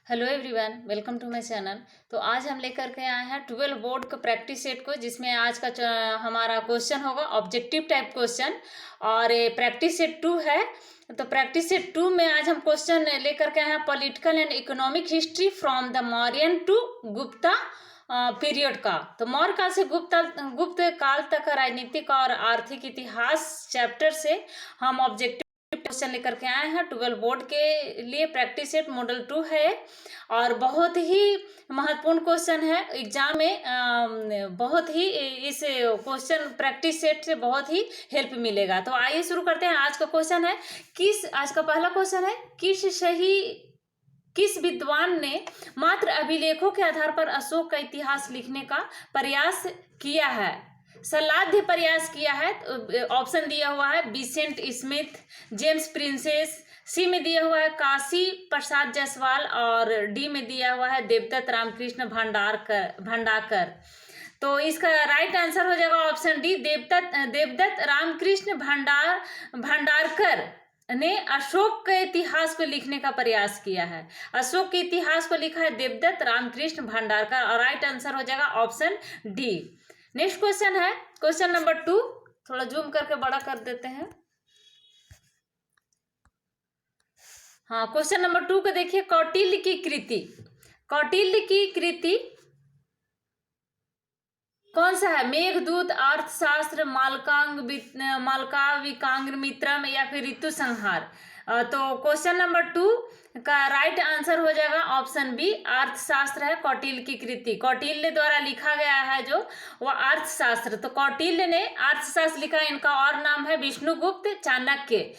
Hello everyone, welcome to my channel. तो आज हम लेकर के आए हैं 12 बोर्ड का प्रैक्टिस सेट को, जिसमें आज का हमारा क्वेश्चन होगा ऑब्जेक्टिव टाइप क्वेश्चन। और ये प्रैक्टिस सेट 2 है। तो प्रैक्टिस सेट 2 में आज हम क्वेश्चन लेकर के आए हैं political and economic history from the Mauryan to Gupta period का। तो मौर्य काल से गुप्त काल तक का राजनीतिक और आर्थिक इतिहास चैप्टर से हम ऑब्जेक्टिव क्वेश्चन लेकर के आए हैं 12 बोर्ड के लिए। प्रैक्टिस सेट मॉडल 2 है और बहुत ही महत्वपूर्ण क्वेश्चन है एग्जाम में। बहुत ही इस क्वेश्चन प्रैक्टिस सेट से बहुत ही हेल्प मिलेगा। तो आइए शुरू करते हैं। आज का क्वेश्चन है आज का पहला क्वेश्चन है, किस विद्वान ने मात्र अभिलेखों के आधार पर अशोक का इतिहास लिखने का प्रयास किया है? सलाध्य प्रयास किया है। ऑप्शन दिया हुआ है विसेंट स्मिथ, जेम्स प्रिंसेस, सी में दिया हुआ है काशी प्रसाद जायसवाल और डी में दिया हुआ है देवदत्त रामकृष्ण भंडारकर। तो इसका राइट आंसर हो जाएगा ऑप्शन डी, देवदत्त रामकृष्ण भंडारकर ने अशोक के इतिहास को लिखने का प्रयास किया है। अशोक के इतिहास को लिखा है देवदत्त रामकृष्ण भंडारकर और राइट आंसर हो जाएगा ऑप्शन डी। नेक्स्ट क्वेश्चन है क्वेश्चन नंबर 2। थोड़ा जूम करके बड़ा कर देते हैं। हाँ, क्वेश्चन नंबर 2 को देखिए। कौटिल्य की कृति कौन सा है? मेघदूत, अर्थशास्त्र, मालकाविकाग्निमित्रम या फिर ऋतु संहार। तो क्वेश्चन नंबर 2 का राइट आंसर हो जाएगा ऑप्शन बी, अर्थशास्त्र है कौटिल्य की कृति। कौटिल्य द्वारा लिखा गया है जो वो अर्थशास्त्र। तो कौटिल्य ने अर्थशास्त्र लिखा है। इनका और नाम है विष्णुगुप्त चाणक्य।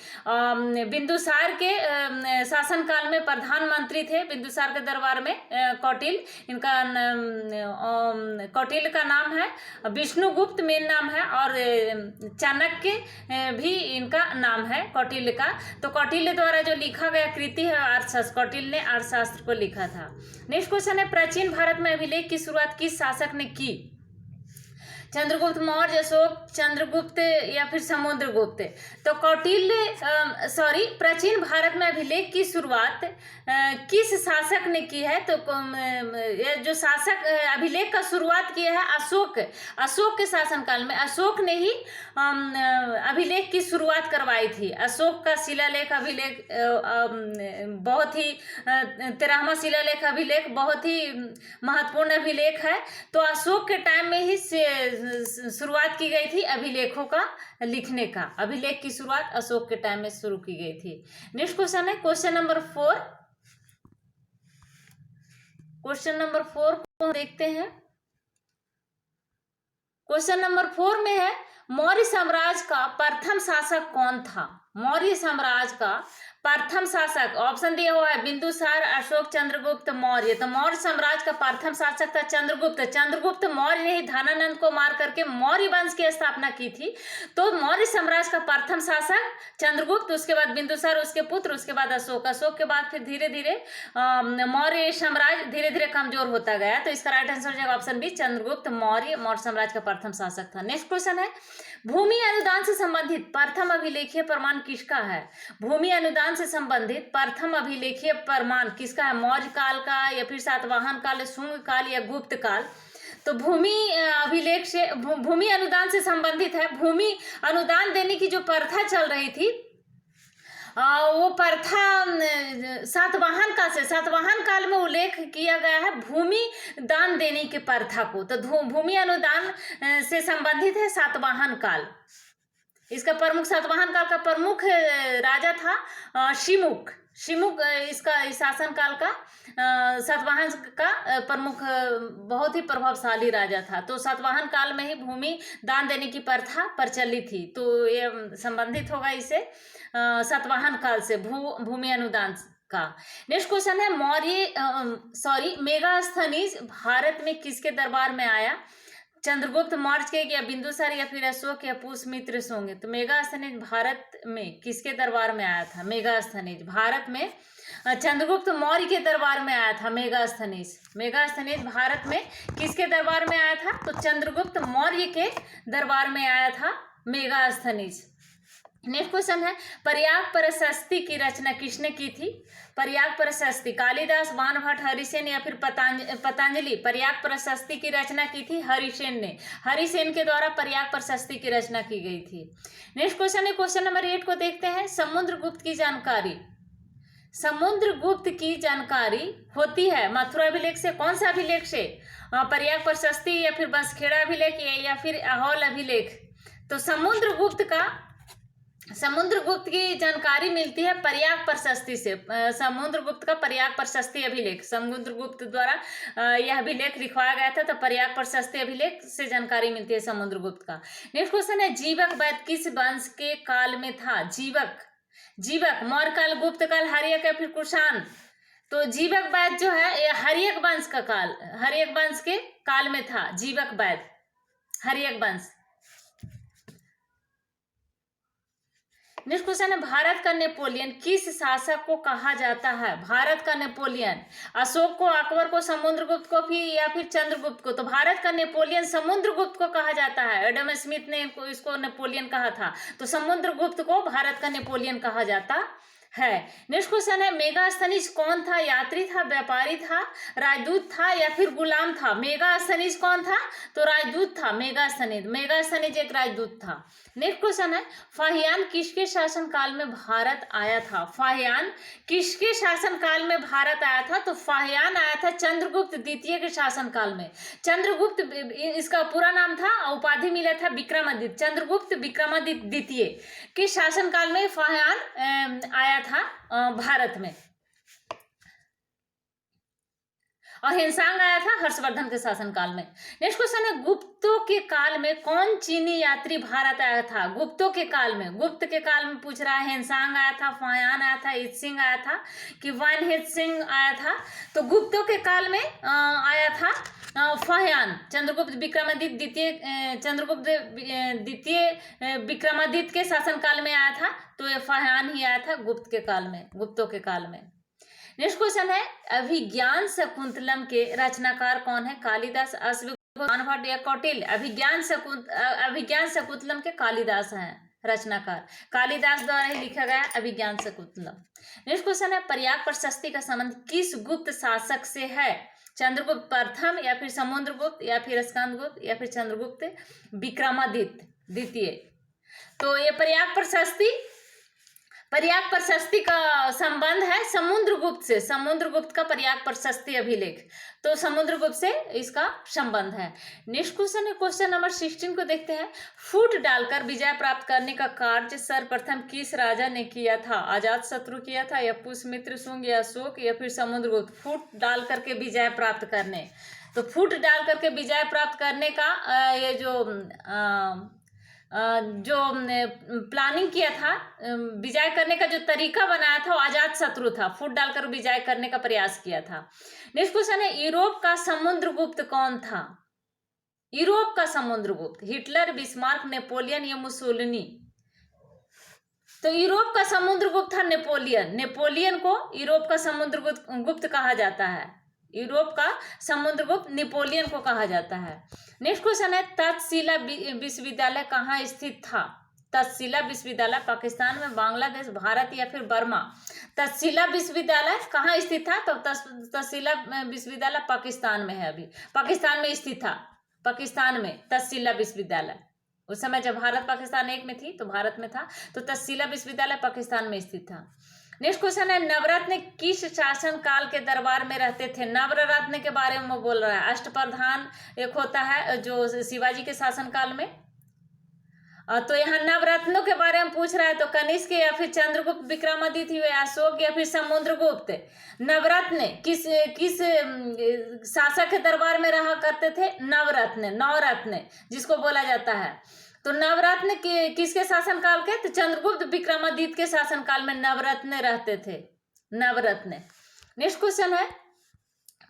बिंदुसार के शासनकाल में प्रधानमंत्री थे। बिंदुसार के दरबार में कौटिल्य, इनका कौटिल्य का नाम है विष्णुगुप्त, मेन नाम है, और चाणक्य भी इनका नाम है कौटिल्य का। तो कौटिल्य द्वारा जो लिखा गया कृति है अर्थशास्त्र, कौटिल्य ने अर्थशास्त्र को लिखा था। नेक्स्ट क्वेश्चन है, प्राचीन भारत में अभिलेख की शुरुआत किस शासक ने की? चंद्रगुप्त मौर्य, अशोक, चंद्रगुप्त या फिर समुद्रगुप्त। तो प्राचीन भारत में अभिलेख की शुरुआत किस शासक ने की है? तो जो शासक अभिलेख का शुरुआत किया है अशोक के शासनकाल में। अशोक ने ही अभिलेख की शुरुआत करवाई थी। अशोक का शिलालेख अभिलेख बहुत ही 13वां शिलालेख अभिलेख बहुत ही महत्वपूर्ण अभिलेख है। तो अशोक के टाइम में ही शुरुआत की गई थी अभिलेखों का लिखने का। अभिलेख की शुरुआत अशोक के टाइम में शुरू की गई थी। नेक्स्ट क्वेश्चन है क्वेश्चन नंबर 4। क्वेश्चन नंबर 4 को देखते हैं। क्वेश्चन नंबर 4 में है, मौर्य साम्राज्य का प्रथम शासक कौन था? मौर्य साम्राज्य का प्रथम शासक ऑप्शन दिया हुआ है बिंदुसार, अशोक, चंद्रगुप्त मौर्य। तो मौर्य साम्राज्य का प्रथम शासक था चंद्रगुप्त मौर्य ने ही धनानंद को मार करके मौर्य वंश की स्थापना की थी। तो मौर्य साम्राज्य का प्रथम शासक चंद्रगुप्त, उसके बाद बिंदुसार, उसके पुत्र, उसके बाद अशोक के बाद फिर धीरे धीरे मौर्य साम्राज्य धीरे धीरे कमजोर होता गया। तो इसका राइट आंसर हो जाएगा ऑप्शन बी, चंद्रगुप्त मौर्य साम्राज्य का प्रथम शासक था। नेक्स्ट क्वेश्चन है, भूमि अनुदान से संबंधित प्रथम अभिलेखीय प्रमाण किसका है? भूमि अनुदान से संबंधित प्रथम अभिलेखीय प्रमाण किसका है? मौर्य काल का या फिर सातवाहन काल, शुंग काल या गुप्त काल? तो भूमि अनुदान से संबंधित है। भूमि अनुदान देने की जो प्रथा चल रही थी वो प्रथा सातवाहन काल में उल्लेख किया गया है भूमि दान देने की प्रथा को। तो भूमि अनुदान से संबंधित है सातवाहन काल। इसका प्रमुख सातवाहन काल का प्रमुख राजा था शिमुक। इसका शासन काल का सातवाहन का प्रमुख बहुत ही प्रभावशाली राजा था। तो सातवाहन काल में ही भूमि दान देने की प्रथा प्रचलित थी। तो ये संबंधित होगा इसे सातवाहन काल से भूमि अनुदान का। नेक्स्ट क्वेश्चन है, मेगास्थनीज भारत में किसके दरबार में आया? चंद्रगुप्त मौर्य के या बिंदुसार या फिर अशोक या पुष्यमित्र सोंगे। तो मेगास्थनीज भारत में किसके दरबार में आया था? मेगास्थनीज भारत में चंद्रगुप्त मौर्य के दरबार में आया था। मेगास्थनीज भारत में किसके दरबार में आया था? तो चंद्रगुप्त मौर्य के दरबार में आया था मेगास्थनीज। नेक्स्ट क्वेश्चन है, प्रयाग प्रशस्ति की रचना किसने की थी? प्रयाग प्रशस्ति कालिदास, बाणभट्ट, हरिसेन या फिर पतंजलि? प्रयाग प्रशस्ति की रचना की थी हरिसेन ने। हरिसेन के द्वारा प्रयाग प्रशस्ति की रचना की गई थी। नेक्स्ट क्वेश्चन है, क्वेश्चन नंबर 8 को देखते हैं। समुद्रगुप्त की जानकारी, समुद्रगुप्त की जानकारी होती है मथुरा अभिलेख से, कौन सा अभिलेख से? प्रयाग प्रशस्ति या फिर बंसखेड़ा अभिलेख या फिर ऐहोल अभिलेख? तो समुद्रगुप्त की जानकारी मिलती है प्रयाग प्रशस्ति से। समुद्रगुप्त का प्रयाग प्रशस्ति अभिलेख, समुद्रगुप्त द्वारा यह अभिलेख लिखवाया गया था, तो प्रयाग प्रशस्ति अभिलेख से जानकारी मिलती है समुद्रगुप्त का। नेक्स्ट क्वेश्चन है, जीवक वैद्य किस वंश के काल में था? जीवक मौर्य काल, गुप्त काल, हर्यक या फिर कुषाण? तो जीवक वैद्य जो है ये हर्यक वंश के काल में था। जीवक वैद्य हर्यक वंश। नेक्स्ट क्वेश्चन है, भारत का नेपोलियन किस शासक को कहा जाता है? भारत का नेपोलियन अशोक को, अकबर को, समुद्रगुप्त को भी या फिर चंद्रगुप्त को? तो भारत का नेपोलियन समुद्रगुप्त को कहा जाता है। एडम स्मिथ ने इसको नेपोलियन कहा था, तो समुद्रगुप्त को भारत का नेपोलियन कहा जाता है। नेक्स्ट क्वेश्चन है, मेगास्थनीज कौन था? यात्री था, व्यापारी था, राजदूत था या फिर गुलाम था? मेगास्थनीज कौन था? तो राजदूत था। मेगास्थनीज एक राजदूत था। नेक्स्ट क्वेश्चन है, फाहियान किसके शासनकाल में भारत आया था? फाहियान किसके शासनकाल में भारत आया था? तो फाहियान आया था चंद्रगुप्त द्वितीय के शासनकाल में। चंद्रगुप्त इसका पूरा नाम था, उपाधि मिला था विक्रमादित्य। चंद्रगुप्त विक्रमादित्य द्वितीय के शासनकाल में फाहियान आया था भारत में। और हिंसांग आया था हर्षवर्धन के शासनकाल में। नेक्स्ट क्वेश्चन है, गुप्तों के काल में कौन चीनी यात्री भारत आया था? गुप्त के काल में पूछ रहा है। हिंसांग आया था, फाहियान आया था, इत्सिंग आया था कि वान हित सिंह आया था? तो गुप्तों के काल में आया था फाहियान। चंद्रगुप्त द्वितीय विक्रमादित्य के शासनकाल में आया था, तो ये फाहियान ही आया था गुप्तों के काल में। नेक्स्ट क्वेश्चन है, अभिज्ञान शकुंतलम के रचनाकार कौन है? कालिदास, बाणभट्ट या कौटिल्य? अभिज्ञान शकुंतलम के कालिदास हैं रचनाकार। कालिदास द्वारा ही लिखा गया अभिज्ञान शकुंतलम। नेक्स्ट क्वेश्चन है, प्रयाग प्रशस्ति का संबंध किस गुप्त शासक से है? चंद्रगुप्त प्रथम या फिर समुद्रगुप्त या फिर स्कंदगुप्त या फिर चंद्रगुप्त विक्रमादित्य द्वितीय? तो ये प्रयाग प्रशस्ति का संबंध है समुद्रगुप्त से। समुद्रगुप्त का प्रयाग प्रशस्ति अभिलेख, तो समुद्रगुप्त से इसका संबंध है। नेक्स्ट क्वेश्चन है, क्वेश्चन नंबर 16 को देखते हैं। फूट डालकर विजय प्राप्त करने का कार्य सर्वप्रथम किस राजा ने किया था? अजातशत्रु किया था या पुष्यमित्र, शुंग या अशोक या फिर समुद्रगुप्त? फूट डाल करके विजय प्राप्त करने, तो फूट डाल करके विजय प्राप्त करने का ये जो प्लानिंग किया था, विजय करने का जो तरीका बनाया था वो अजातशत्रु था। फूट डालकर विजय करने का प्रयास किया था। नेक्स्ट क्वेश्चन है, यूरोप का समुद्रगुप्त कौन था? यूरोप का समुद्रगुप्त हिटलर, बिस्मार्क, नेपोलियन या मुसोलिनी? तो यूरोप का समुद्रगुप्त था नेपोलियन को यूरोप का समुद्रगुप्त कहा जाता है। यूरोप का समुद्रगुप्त नेपोलियन को कहा जाता है। नेक्स्ट क्वेश्चन है, तक्षशिला विश्वविद्यालय कहाँ स्थित था? तक्षशिला विश्वविद्यालय पाकिस्तान में, बांग्लादेश, भारत या फिर बर्मा? तक्षशिला विश्वविद्यालय कहाँ स्थित था? तो तक्षशिला विश्वविद्यालय पाकिस्तान में है। अभी पाकिस्तान में स्थित था, पाकिस्तान में तक्षशिला विश्वविद्यालय। उस समय जब भारत पाकिस्तान एक में थी तो भारत में था, तो तक्षशिला विश्वविद्यालय पाकिस्तान में स्थित था। नेक्स्ट क्वेश्चन है, नवरत्न किस शासन काल के दरबार में रहते थे? नवरत्न के बारे में बोल रहा है। अष्टप्रधान एक होता है जो शिवाजी के शासन काल में, तो यहाँ नवरत्नों के बारे में पूछ रहा है। तो कनिष्क या फिर चंद्रगुप्त विक्रमादित्य, अशोक या फिर समुद्रगुप्त? नवरत्न किस शासक के दरबार में रहा करते थे? नवरत्न जिसको बोला जाता है। तो नवरत्न किसके शासनकाल के? तो चंद्रगुप्त विक्रमादित्य के शासनकाल में नवरत्न रहते थे। नवरत्न। नेक्स्ट क्वेश्चन है,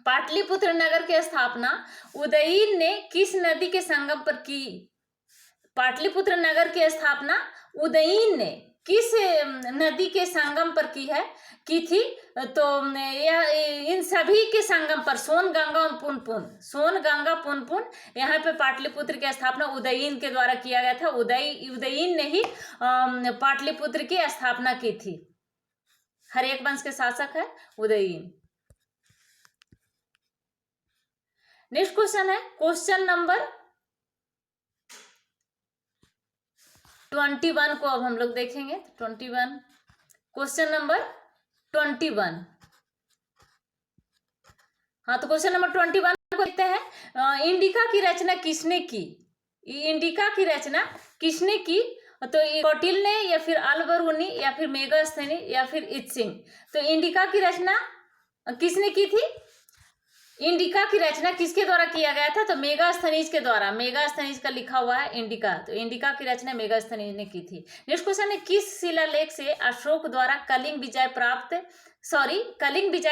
पाटलिपुत्र नगर की स्थापना उदयीन ने किस नदी के संगम पर की? पाटलिपुत्र नगर की स्थापना उदयीन ने किस नदी के संगम पर की थी? तो यह इन सभी के संगम पर सोन गंगा और पुनपुन यहाँ पे पाटलिपुत्र की स्थापना उदयीन के द्वारा किया गया था। उदयीन ने ही पाटलिपुत्र की स्थापना की थी। हर्यक वंश के शासक है उदयीन। नेक्स्ट क्वेश्चन है क्वेश्चन नंबर 21 को अब हम लोग देखेंगे। 21 क्वेश्चन नंबर 21। हाँ, तो क्वेश्चन नंबर 21 को देखते हैं। इंडिका की रचना किसने की? इंडिका की रचना किसने की? तो कौटिल्य ने या फिर अल-बरूनी या फिर मेगास्थनीज या फिर इत्सिंग। तो इंडिका की रचना किसने की थी? इंडिका की रचना किसके द्वारा किया गया था? तो मेगास्थनीज के द्वारा। मेगास्थनीज का लिखा हुआ है इंडिका, तो इंडिका की रचना मेगास्थनीज ने की थी। नेक्स्ट क्वेश्चन है किस शिलालेख से अशोक द्वारा कलिंग विजय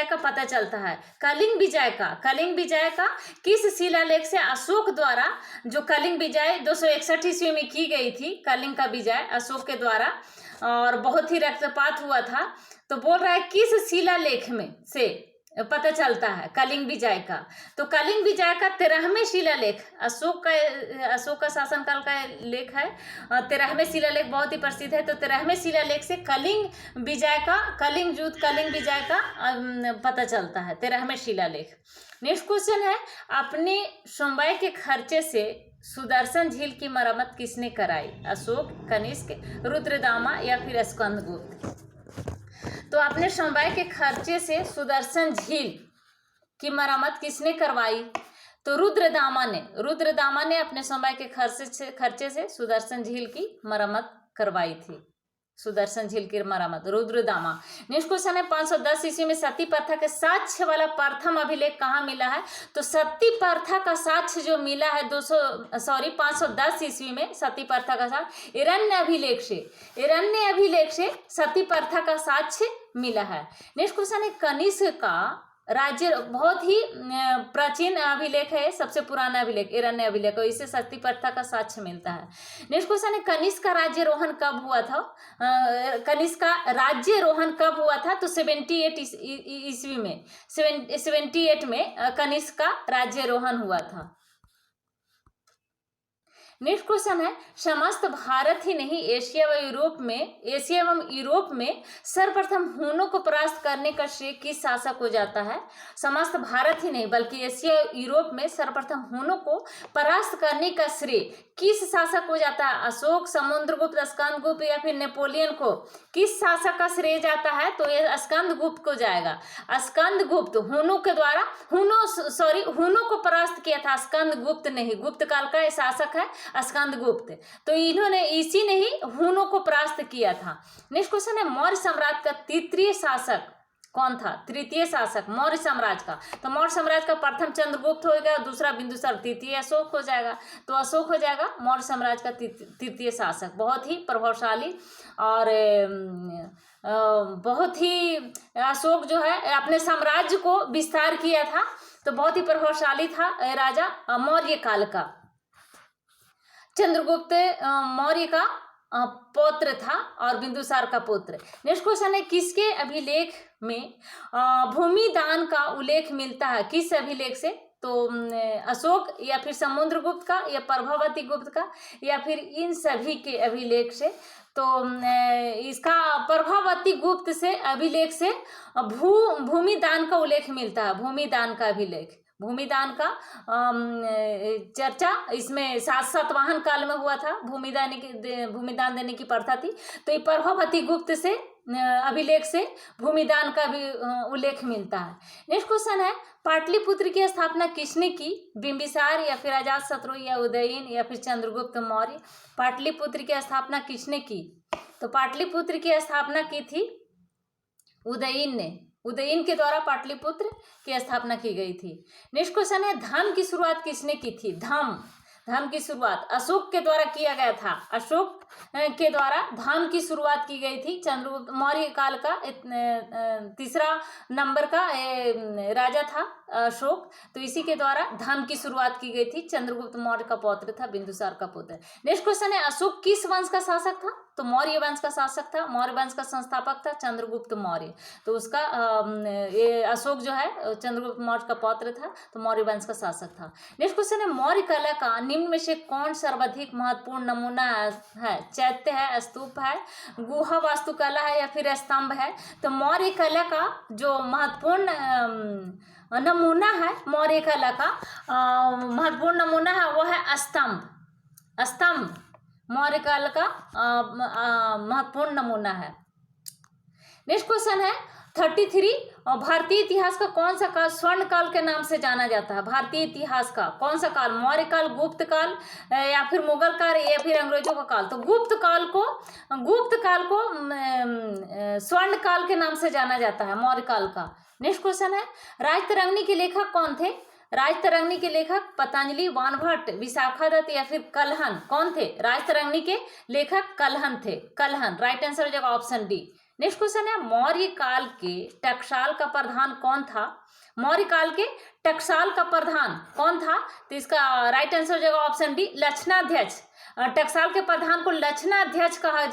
का पता चलता है? कलिंग विजय का किस शिलालेख से अशोक द्वारा जो कलिंग विजय 261 ईस्वी में की गई थी, कलिंग का विजय अशोक के द्वारा, और बहुत ही रक्तपात हुआ था। तो बोल रहा है किस शिलालेख में से पता चलता है कलिंग विजय का? तो कलिंग विजय का 13वें शिलालेख, अशोक का शासनकाल का लेख है। 13वें शिलालेख बहुत ही प्रसिद्ध है। तो 13वें शिलालेख से कलिंग विजय का पता चलता है, 13वें शिलालेख। नेक्स्ट क्वेश्चन है अपने समवाय के खर्चे से सुदर्शन झील की मरम्मत किसने कराई? अशोक, कनिष्क, रुद्रदामा या फिर स्कंदगुप्त। तो अपने समवाय के खर्चे से सुदर्शन झील की मरम्मत किसने करवाई? तो रुद्रदामा ने अपने समवाय के खर्चे से सुदर्शन झील की मरम्मत करवाई थी। सुदर्शन झील की मरम्मत रुद्रदामा। नेक्स्ट क्वेश्चन है 510 ईस्वी में सती प्रथा के साक्ष्य वाला प्रथम अभिलेख कहाँ मिला है? तो सती प्रथा का साक्ष्य जो मिला है 510 ईस्वी में सती प्रथा का साक्ष्य हिरण्य अभिलेख से सती प्रथा का साक्ष्य मिला है। नेक्स्ट क्वेश्चन है कनिष्क का राज्य, बहुत ही प्राचीन अभिलेख है, सबसे पुराना अभिलेख हिरण्य अभिलेख, और इससे सती प्रथा का साक्ष्य मिलता है। नेक्स्ट क्वेश्चन है कनिष्क का राज्यरोहण कब हुआ था? कनिष्क का राज्यरोहण कब हुआ था? तो 78 ईस्वी में, 78 में कनिष्क का राज्यरोहण हुआ था। नेक्स्ट क्वेश्चन है समस्त भारत ही नहीं एशिया एवं यूरोप में सर्वप्रथम हुनों को परास्त करने का श्रेय किस शासक को जाता है? समस्त भारत ही नहीं बल्कि एशिया यूरोप में सर्वप्रथम हुनों को परास्त करने का श्रेय किस शासक को जाता है? अशोक, समुद्रगुप्त, स्कंदगुप्त या फिर नेपोलियन को किस शासक का श्रेय जाता है? तो ये स्कंदगुप्त को जाएगा। स्कंदगुप्त हुनों को परास्त किया था, स्कंदगुप्त ने ही। गुप्त काल का शासक है स्कंदगुप्त, तो इसी ने ही हुनों को परास्त किया था। नेक्स्ट क्वेश्चन है मौर्य साम्राज्य का तृतीय शासक कौन था? तृतीय शासक मौर्य साम्राज्य का। तो मौर्य साम्राज्य का प्रथम चंद्रगुप्त होगा, दूसरा बिंदुसार, तृतीय अशोक हो जाएगा। तो अशोक हो जाएगा मौर्य साम्राज्य का तृतीय शासक। बहुत ही प्रभावशाली और बहुत ही अशोक जो है अपने साम्राज्य को विस्तार किया था, तो बहुत ही प्रभावशाली था राजा मौर्य काल का। चंद्रगुप्त मौर्य का पौत्र था और बिंदुसार का पुत्र। नेक्स्ट क्वेश्चन है किसके अभिलेख में भूमि दान का उल्लेख मिलता है? किस अभिलेख से? तो अशोक या फिर समुद्रगुप्त का या प्रभावती गुप्त का या फिर इन सभी के अभिलेख से? तो इसका प्रभावती गुप्त से अभिलेख से भूमि दान का उल्लेख मिलता है। भूमि दान का अभिलेख, भूमि दान का चर्चा इसमें सातवाहन काल में हुआ था। भूमि दान देने की प्रथा थी, तो ये प्रभावती गुप्त से अभिलेख से भूमि दान का भी उल्लेख मिलता है। नेक्स्ट क्वेश्चन है पाटलिपुत्र की स्थापना किसने की? बिंबिसार या फिर अजातशत्रु या उदयीन या फिर चंद्रगुप्त मौर्य। पाटलिपुत्र की स्थापना किसने की? तो पाटलिपुत्र की स्थापना की थी उदयीन ने। उदयीन के द्वारा पाटलिपुत्र की स्थापना की गई थी। नेक्स्ट क्वेश्चन है धर्म की शुरुआत किसने की थी? धर्म की शुरुआत अशोक के द्वारा किया गया था। अशोक के द्वारा धाम की शुरुआत की गई थी। चंद्रगुप्त मौर्य काल का तीसरा नंबर का राजा था अशोक, तो इसी के द्वारा धाम की शुरुआत की गई थी। चंद्रगुप्त मौर्य का पौत्र था, बिंदुसार का पुत्र। नेक्स्ट क्वेश्चन है, अशोक किस वंश का शासक था? तो मौर्य वंश का शासक था। मौर्य वंश का संस्थापक था चंद्रगुप्त मौर्य। तो उसका ये अशोक जो है चंद्रगुप्त मौर्य का पौत्र था, तो मौर्य वंश का शासक था। नेक्स्ट क्वेश्चन है, मौर्य कला का निम्न में से कौन सर्वाधिक महत्वपूर्ण नमूना है? चैत्य है, स्तूप है, गुहा वास्तुकला है या फिर स्तंभ है? तो मौर्य कला का जो महत्वपूर्ण नमूना है, मौर्य कला का महत्वपूर्ण नमूना है वो है स्तंभ। स्तंभ मौर्य काल का महत्वपूर्ण नमूना है। नेक्स्ट क्वेश्चन है 33, भारतीय इतिहास का कौन सा काल स्वर्ण काल के नाम से जाना जाता है? भारतीय इतिहास का कौन सा काल? मौर्य काल, गुप्त काल या फिर मुगल काल या फिर अंग्रेजों का काल? तो गुप्त काल को स्वर्ण काल के नाम से जाना जाता है, मौर्य काल का। नेक्स्ट क्वेश्चन है, राजतरंगिणी के लेखक कौन थे? राजतरंगिणी के लेखक पतंजलि, बाणभट्ट, विशाखा दत्त या फिर कलहन? कौन थे? राजतरंगिणी के लेखक कलहन थे। कलहन राइट आंसर हो जाएगा ऑप्शन डी। नेक्स्ट क्वेश्चन है, मौर्य काल के टकसाल का प्रधान कौन था? मौर्य काल के टकसाल का प्रधान कौन था? तो इसका राइट आंसर हो जाएगा ऑप्शन डी, लक्षणाध्यक्ष। टकसाल के प्रधान को लक्षणाध्यक्ष कहा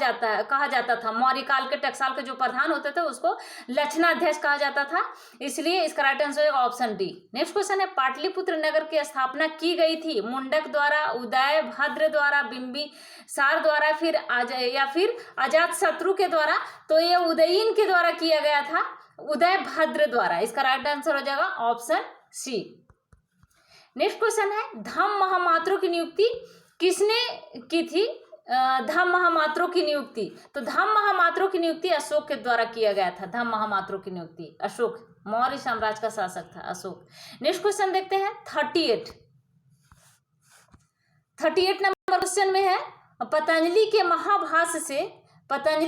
जाता था। मौर्य काल के टकसाल के जो प्रधान होते थे उसको लक्षणाध्यक्ष कहा जाता था, इसलिए इसका राइट आंसर होगा ऑप्शन डी। नेक्स्ट क्वेश्चन है, पाटलिपुत्र नगर की स्थापना की गई थी मुंडक द्वारा, उदय भद्र द्वारा, बिंबिसार द्वारा या फिर अजात शत्रु के द्वारा? तो ये उदयीन के द्वारा किया गया था, उदय भद्र द्वारा। इसका राइट आंसर हो जाएगा ऑप्शन सी। नेक्स्ट क्वेश्चन है, धम्म महामात्रों की नियुक्ति किसने की थी? धम्म महामात्रों की नियुक्ति, तो धम्म महामात्रों की नियुक्ति अशोक के द्वारा किया गया था। धम्म महामात्रों की नियुक्ति अशोक, मौर्य साम्राज्य का शासक था अशोक। नेक्स्ट क्वेश्चन देखते हैं 38 नंबर क्वेश्चन में है, पतंजलि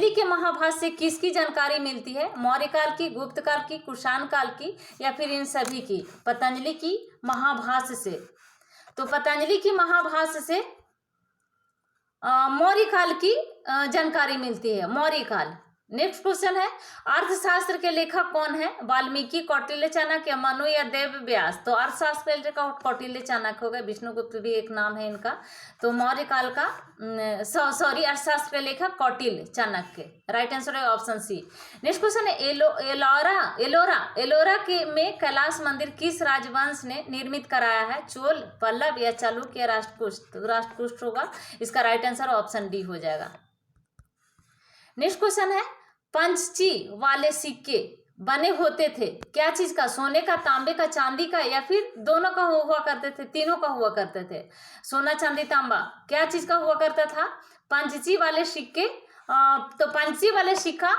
के महाभाष्य से किसकी जानकारी मिलती है? मौर्य काल की, गुप्त काल की, कुषाण काल की या फिर इन सभी की? पतंजलि की महाभाष्य से, तो पतंजलि की महाभाष्य से मौर्य काल की जानकारी मिलती है, मौर्य काल। नेक्स्ट क्वेश्चन है, अर्थशास्त्र के लेखक कौन है? वाल्मीकि, कौटिल्य, चाणक्य, मनु या देव व्यास? तो अर्थशास्त्र के लेखक कौटिल्य चाणक्य हो गए, विष्णुगुप्त भी एक नाम है इनका। तो मौर्य काल का अर्थशास्त्र के लेखक कौटिल्य चाणक्य, राइट आंसर है ऑप्शन सी। नेक्स्ट क्वेश्चन है, एलोरा के में कैलाश मंदिर किस राजवंश ने निर्मित कराया है? चोल, पल्लव या चालुक्य या राष्ट्रकूट? राष्ट्रकूट होगा, इसका राइट आंसर ऑप्शन डी हो जाएगा। नेक्स्ट क्वेश्चन है, पंचची वाले सिक्के बने होते थे क्या चीज का? सोने का, तांबे का, चांदी का या फिर दोनों का हुआ करते थे? तीनों का हुआ करते थे। सोना, चांदी, तांबा क्या चीज का हुआ करता था? पंचची वाले सिक्के। तो पंचची वाले सिक्का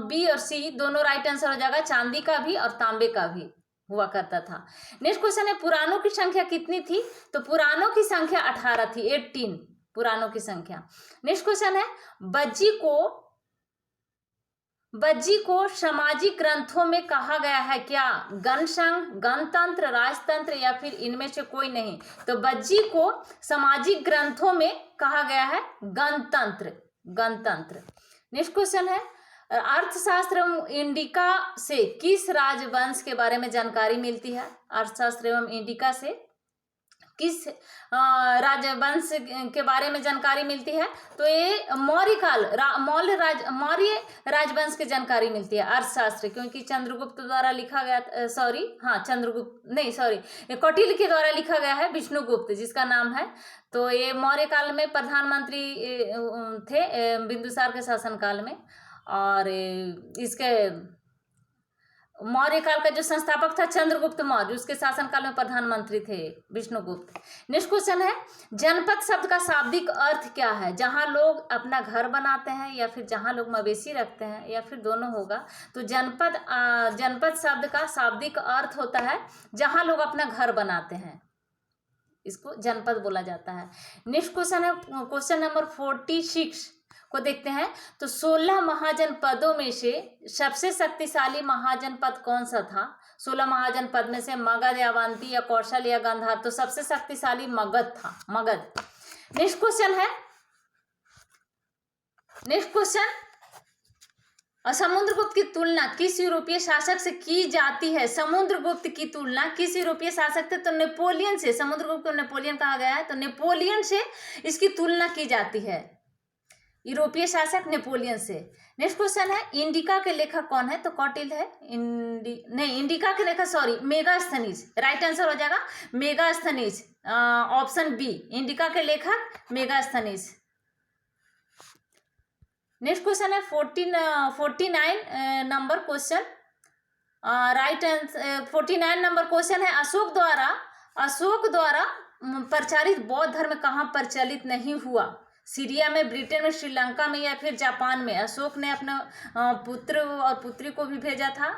बी और सी दोनों राइट आंसर हो जाएगा, चांदी का भी और तांबे का भी हुआ करता था। नेक्स्ट क्वेश्चन है, पुराणों की संख्या कितनी थी? तो पुराणों की संख्या 18 थी, 18 पुराणों की संख्या। नेक्स्ट क्वेश्चन है, बज्जी को सामाजिक ग्रंथों में कहा गया है क्या? गणसंघ, गणतंत्र, राजतंत्र या फिर इनमें से कोई नहीं? तो बज्जी को सामाजिक ग्रंथों में कहा गया है गणतंत्र। नेक्स्ट क्वेश्चन है, अर्थशास्त्र एवं इंडिका से किस राजवंश के बारे में जानकारी मिलती है? अर्थशास्त्र एवं इंडिका से किस राजवंश के बारे में जानकारी मिलती है? तो ये मौर्य राजवंश की जानकारी मिलती है अर्थशास्त्र, क्योंकि चंद्रगुप्त द्वारा लिखा गया, कौटिल्य के द्वारा लिखा गया है, विष्णुगुप्त जिसका नाम है। तो ये मौर्य काल में प्रधानमंत्री थे, बिंदुसार के शासनकाल में, और इसके मौर्य काल का जो संस्थापक था चंद्रगुप्त मौर्य, उसके शासनकाल में प्रधानमंत्री थे विष्णुगुप्त। नेक्स्ट क्वेश्चन है, जनपद शब्द का शाब्दिक अर्थ क्या है? जहां लोग अपना घर बनाते हैं या फिर जहां लोग मवेशी रखते हैं या फिर दोनों होगा? तो जनपद शब्द का शाब्दिक अर्थ होता है जहां लोग अपना घर बनाते हैं, इसको जनपद बोला जाता है। नेक्स्ट क्वेश्चन है, क्वेश्चन नंबर 46 को देखते हैं। तो 16 महाजनपदों में से सबसे शक्तिशाली महाजनपद कौन सा था? 16 महाजनपद में से मगध या अवंती या कौशल या गांधार? तो सबसे शक्तिशाली मगध था, मगध। नेक्स्ट क्वेश्चन है, नेक्स्ट क्वेश्चन, समुद्रगुप्त की तुलना किस यूरोपीय शासक से की जाती है? समुद्रगुप्त की तुलना किस यूरोपीय शासक थे? तो नेपोलियन से। समुद्रगुप्त को नेपोलियन कहा गया है, तो नेपोलियन से इसकी तुलना की जाती है, यूरोपीय शासक नेपोलियन से। नेक्स्ट क्वेश्चन है, इंडिका के लेखक कौन है? तो कौटिल्य है। इंडिका के लेखक सॉरी मेगास्थनीज, राइट आंसर हो जाएगा मेगास्थनीज, ऑप्शन बी, इंडिका के लेखक मेगास्थनीज। नेक्स्ट क्वेश्चन है 49 number question, right answer 49 number question है, अशोक द्वारा प्रचारित बौद्ध धर्म कहाँ प्रचलित नहीं हुआ? सीरिया में, ब्रिटेन में, श्रीलंका में या फिर जापान में? अशोक ने अपने पुत्र और पुत्री को भी भेजा था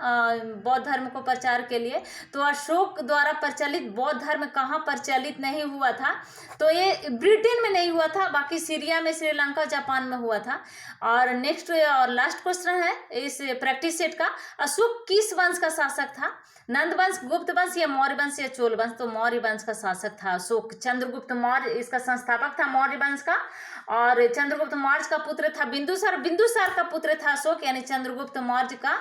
बौद्ध धर्म को प्रचार के लिए। तो अशोक द्वारा प्रचलित बौद्ध धर्म कहाँ प्रचलित नहीं हुआ था? तो ये ब्रिटेन में नहीं हुआ था, बाकी सीरिया में, श्रीलंका, जापान में हुआ था। और नेक्स्ट और लास्ट क्वेश्चन है इस प्रैक्टिस सेट का, अशोक किस वंश का शासक था? नंद वंश, गुप्त वंश या मौर्य वंश या चोल वंश? तो मौर्य वंश का शासक था अशोक। चंद्रगुप्त मौर्य इसका संस्थापक था मौर्य वंश का, और चंद्रगुप्त मौर्य का पुत्र था बिंदुसार, बिंदुसार का पुत्र था अशोक, यानी चंद्रगुप्त मौर्य का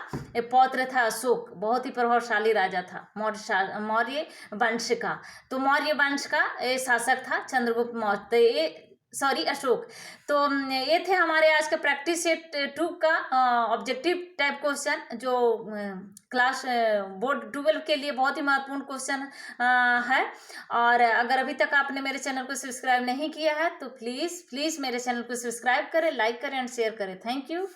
पौत्र था अशोक। बहुत ही प्रभावशाली राजा था मौर्य वंश का। तो मौर्य वंश का शासक था चंद्रगुप्त मौर्य, तो ये सॉरी अशोक। तो ये थे हमारे आज का प्रैक्टिस सेट 2 का ऑब्जेक्टिव टाइप क्वेश्चन, जो क्लास बोर्ड 12 के लिए बहुत ही महत्वपूर्ण क्वेश्चन है। और अगर अभी तक आपने मेरे चैनल को सब्सक्राइब नहीं किया है तो प्लीज़ मेरे चैनल को सब्सक्राइब करें, लाइक करें एंड शेयर करें। Thank you.